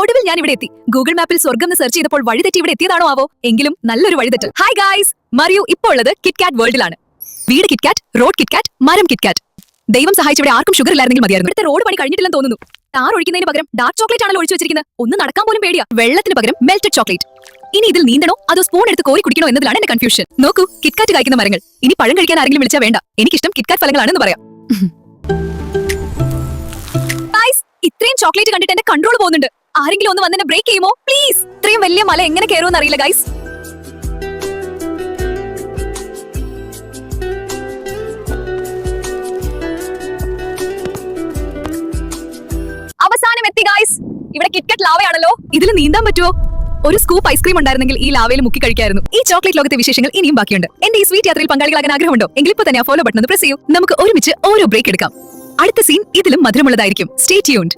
ഒടുവിൽ ഞാൻ ഇവിടെ എത്തി. ഗൂഗിൾ മാപ്പിൽ സ്വർഗം എന്ന് സെർച്ച് ചെയ്തപ്പോൾ വഴിതെറ്റി ഇവിടെ എത്തിയതാണോ ആവോ? എങ്കിലും നല്ലൊരു വഴിതെറ്റ്. ഹായ് ഗായ്സ്, മറിയു ഇപ്പോൾ ഉള്ളത് കിറ്റ്കാറ്റ് വേൾഡിലാണ്. വീട് കിറ്റ്കാറ്റ്, റോഡ് കിറ്റ്കാറ്റ്, മരം കിറ്റ്കാറ്റ്. ദൈവം സഹായിച്ച് ഇവിടെ ആർക്കും ഷുഗർ ഇല്ലായിരുന്നെങ്കിൽ മതിയായിരുന്നു. ഇവിടുത്തെ റോഡ് പണി കഴിഞ്ഞിട്ടില്ലെന്ന് തോന്നുന്നു. ടാർ ഒഴിക്കുന്നതിന് പകരം ഡാർക്ക് ചോക്ലേറ്റ് ആണല്ലോ ഒഴിച്ചു വെച്ചിരിക്കുന്നത്. ഒന്ന് നടക്കാൻ പോലും പേടിയാ. വെള്ളത്തിന് പകരം മെൽറ്റഡ് ചോക്ലേറ്റ്. ഇനി ഇതിൽ നീന്തണോ അതോ സ്പൂൺ എടുത്ത് കോരി കുടിക്കണോ എന്നതിലാണ് എന്റെ കൺഫ്യൂഷൻ. നോക്കൂ, കിറ്റ്കാറ്റ് കായ്ക്കുന്ന മരങ്ങൾ. ഇനി പഴം കഴിക്കാൻ ആരെങ്കിലും വിളിച്ചാൽ വേണ്ട, എനിക്കിഷ്ടം കിറ്റ്കാറ്റ് ഫലങ്ങളാണെന്ന് പറയാം. ഇത്രയും ചോക്ലേറ്റ് കണ്ടിട്ട് എന്റെ കൺട്രോൾ പോകുന്നുണ്ട്. ആരെങ്കിലും ഒന്ന് വന്നെ ബ്രേക്ക് ചെയ്യുമോ പ്ലീസ്? ഇത്രയും വലിയ മല എങ്ങനെ കയറുമെന്ന് അറിയില്ല ഗൈസ്. അവസാനം എത്തി ഗൈസ്. ഇവിടെ കിറ്റ്കാറ്റ് ലാവയാണല്ലോ. ഇതിൽ നീന്താൻ പറ്റുമോ? ഒരു സ്കൂപ്പ് ഐസ്ക്രീം ഉണ്ടായിരുന്നെങ്കിൽ ഈ ലാവയിൽ മുക്കി കഴിക്കായിരുന്നു. ഈ ചോക്ലേറ്റ് ലോകത്തെ വിശേഷങ്ങൾ ഇനിയും ബാക്കിയുണ്ട്. എന്റെ ഈ സ്വീറ്റ് യാത്രയിൽ പങ്കാളികളാകാൻ ആഗ്രഹമുണ്ടോ? എങ്കിൽ ഇപ്പോൾ തന്നെ ഫോളോ ബട്ടൺ ഒന്ന് പ്രസ് ചെയ്യൂ. നമുക്ക് ഒരുമിച്ച് ഓരോ ബ്രേക്ക് എടുക്കാം. അടുത്ത സീൻ ഇതിലും മധുരമുള്ളതായിരിക്കും. Stay tuned.